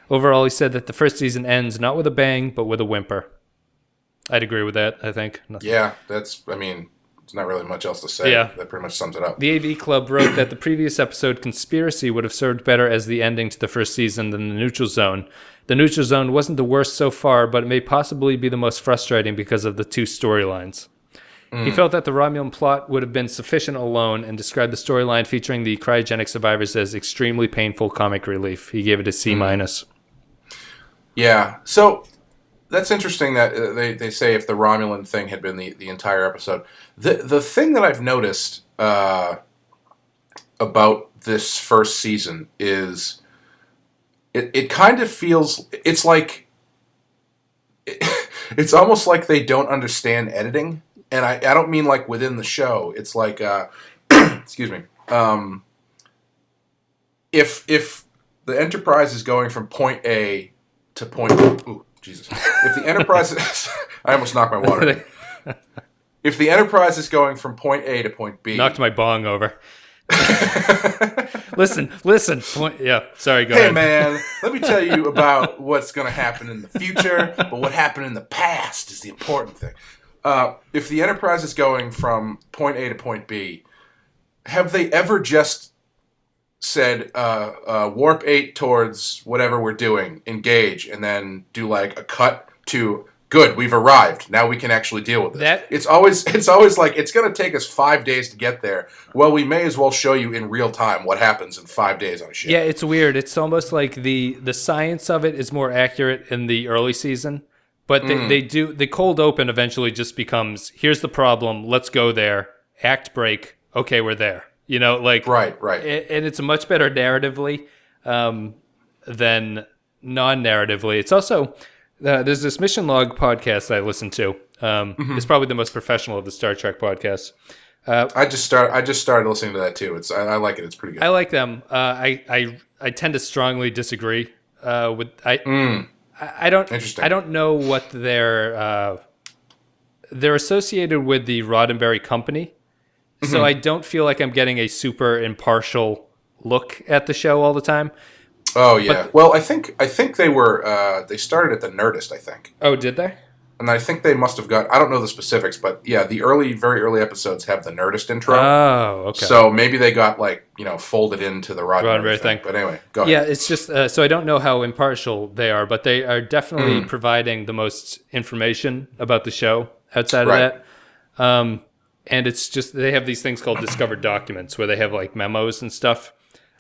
Overall, he said that the first season ends not with a bang, but with a whimper. I'd agree with that, I think. Nothing. Yeah, there's not really much else to say. Yeah. That pretty much sums it up. The AV Club wrote that the previous episode, Conspiracy, would have served better as the ending to the first season than The Neutral Zone. The Neutral Zone wasn't the worst so far, but it may possibly be the most frustrating because of the 2 storylines. He felt that the Romulan plot would have been sufficient alone and described the storyline featuring the cryogenic survivors as extremely painful comic relief. He gave it a C-. Yeah, so that's interesting that they say if the Romulan thing had been the entire episode. The thing that I've noticed about this first season is it kind of feels, it's like, it's almost like they don't understand editing. And I don't mean like within the show. It's like, excuse me, if the Enterprise is going from point A to point, ooh, Jesus. If the Enterprise is, I almost knocked my water. If the Enterprise is going from point A to point B. Knocked my bong over. Listen. Yeah, sorry, go ahead. Hey, man, let me tell you about what's going to happen in the future, but what happened in the past is the important thing. If the Enterprise is going from point A to point B, have they ever just said, warp 8 towards whatever we're doing, engage, and then do like a cut to, good, we've arrived, now we can actually deal with this. It's always like, it's going to take us 5 days to get there. Well, we may as well show you in real time what happens in 5 days on a ship. Yeah, it's weird. It's almost like the science of it is more accurate in the early season. But the cold open eventually just becomes, here's the problem, let's go there, act break, okay, we're there. You know, like... Right. And it's much better narratively than non-narratively. It's also, there's this Mission Log podcast I listen to. It's probably the most professional of the Star Trek podcasts. I just started listening to that too. I like it. It's pretty good. I like them. I tend to strongly disagree with... I don't know what their they're associated with the Roddenberry Company. So I don't feel like I'm getting a super impartial look at the show all the time. Oh yeah. Well, I think they were they started at the Nerdist, I think. Oh, did they? And I think they must have got, I don't know the specifics, but yeah, the very early episodes have the Nerdist intro. Oh, okay. So maybe they got folded into the Roddenberry thing. But anyway, go ahead. Yeah, it's just, so I don't know how impartial they are, but they are definitely providing the most information about the show outside of that. And it's just, they have these things called discovered documents where they have like memos and stuff.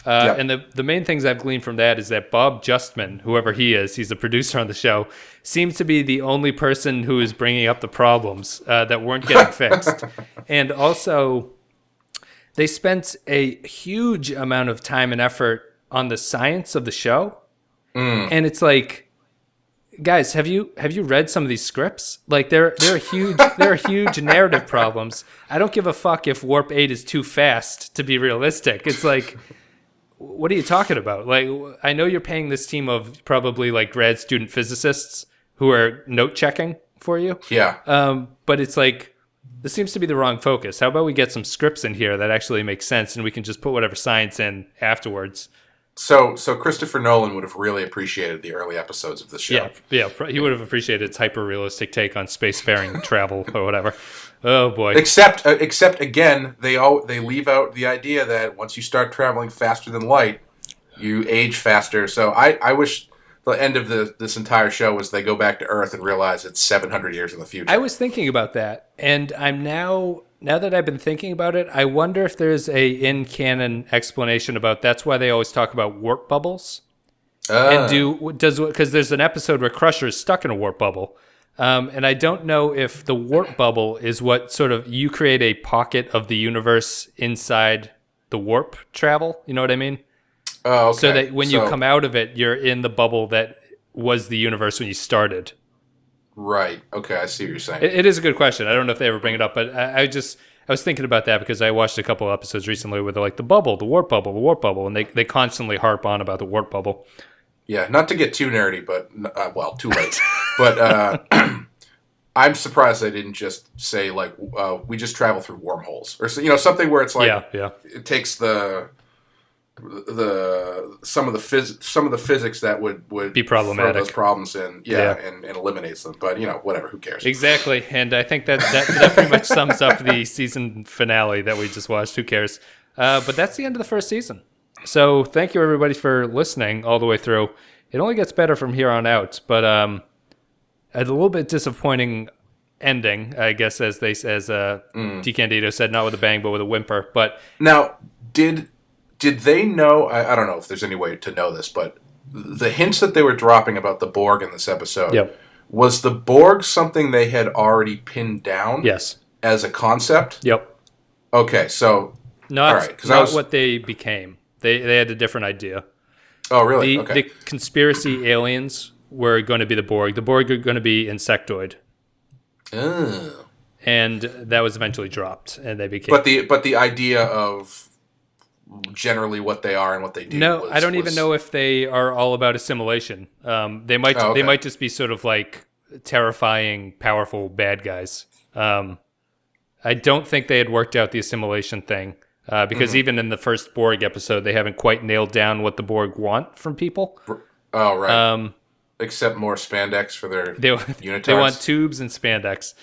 And the main things I've gleaned from that is that Bob Justman, whoever he is, he's a producer on the show, seems to be the only person who is bringing up the problems that weren't getting fixed. And also, they spent a huge amount of time and effort on the science of the show. And it's like, guys, have you read some of these scripts? Like there are huge narrative problems. I don't give a fuck if Warp 8 is too fast to be realistic. It's like, what are you talking about? Like, I know you're paying this team of probably like grad student physicists who are note checking for you. Yeah. But it's like, this seems to be the wrong focus. How about we get some scripts in here that actually make sense and we can just put whatever science in afterwards. So Christopher Nolan would have really appreciated the early episodes of the show. Yeah, he would have appreciated its hyper-realistic take on spacefaring travel or whatever. Oh boy! Except again, they leave out the idea that once you start traveling faster than light, you age faster. So I wish the end of this entire show was they go back to Earth and realize it's 700 years in the future. I was thinking about that, and I'm now that I've been thinking about it, I wonder if there's a in-canon explanation about that's why they always talk about warp bubbles. And because there's an episode where Crusher is stuck in a warp bubble. And I don't know if the warp bubble is what sort of, you create a pocket of the universe inside the warp travel. You know what I mean? Oh, okay. So that when you come out of it, you're in the bubble that was the universe when you started. Right. Okay, I see what you're saying. It is a good question. I don't know if they ever bring it up, but I was thinking about that because I watched a couple of episodes recently where they're like the bubble, the warp bubble, and they constantly harp on about the warp bubble. Yeah, not to get too nerdy, but too late. But I'm surprised they didn't just say like we just travel through wormholes or something where it's like it takes some of the physics that would be problematic, throw those problems in, and eliminates them. But whatever, who cares? Exactly, and I think that pretty much sums up the season finale that we just watched. Who cares? But that's the end of the first season. So thank you everybody for listening all the way through. It only gets better from here on out, but a little bit disappointing ending, I guess, as DeCandido said, not with a bang but with a whimper. But now, did they know? I don't know if there's any way to know this, but the hints that they were dropping about the Borg in this episode, was the Borg something they had already pinned down? Yes, as a concept. Yep. Okay, so not what they became. They had a different idea. Oh, really? The conspiracy aliens were going to be the Borg. The Borg are going to be insectoid. Oh. And that was eventually dropped, and they became. But the idea of generally what they are and what they do. No, I don't even know if they are all about assimilation. They might just be sort of like terrifying, powerful bad guys. I don't think they had worked out the assimilation thing. Because even in the first Borg episode, they haven't quite nailed down what the Borg want from people. Oh, right. Except more spandex for their unitards. They want tubes and spandex.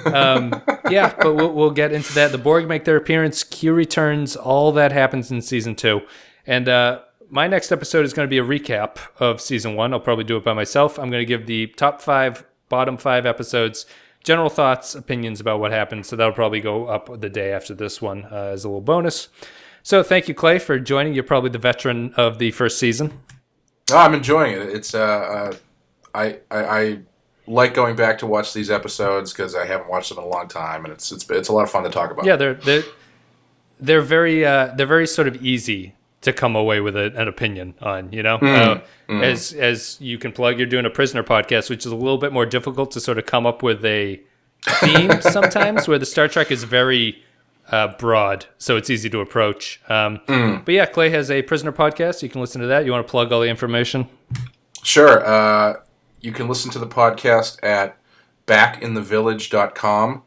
But we'll get into that. The Borg make their appearance. Q returns. All that happens in Season 2. And my next episode is going to be a recap of Season 1. I'll probably do it by myself. I'm going to give the top 5, bottom 5 episodes, general thoughts, opinions about what happened. So that'll probably go up the day after this one as a little bonus. So thank you, Clay, for joining. You're probably the veteran of the first season. Oh, I'm enjoying it. It's I like going back to watch these episodes because I haven't watched them in a long time, and it's a lot of fun to talk about. Yeah, they're very sort of easy to come away with an opinion on, as you can plug, you're doing a prisoner podcast, which is a little bit more difficult to sort of come up with a theme sometimes, where the Star Trek is very broad, so it's easy to approach. But yeah, Clay has a prisoner podcast. You can listen to that. You want to plug all the information? Sure. You can listen to the podcast at backinthevillage.com.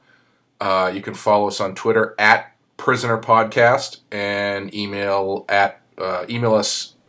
You can follow us on Twitter at Prisoner Podcast and email us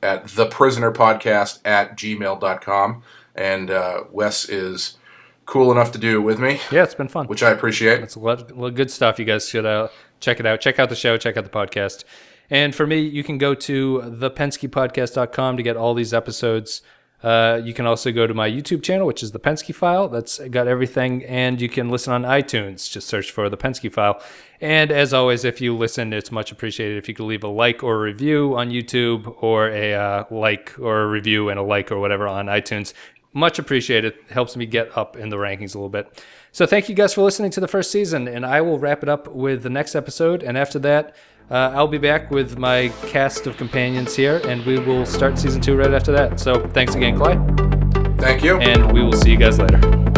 at theprisonerpodcast@gmail.com. And Wes is cool enough to do it with me. Yeah, it's been fun. Which I appreciate. It's a lot of good stuff. You guys should check it out. Check out the show. Check out the podcast. And for me, you can go to thepenskypodcast.com to get all these episodes. You can also go to my YouTube channel, which is The Penske File. That's got everything. And you can listen on iTunes. Just search for The Penske File. And as always, if you listen, it's much appreciated if you could leave a like or a review on YouTube, or a like or a review and a like or whatever on iTunes. Much appreciated. It helps me get up in the rankings a little bit. So thank you guys for listening to the first season. And I will wrap it up with the next episode. And after that, I'll be back with my cast of companions here, and we will start season 2 right after that. So thanks again, Clay. Thank you. And we will see you guys later.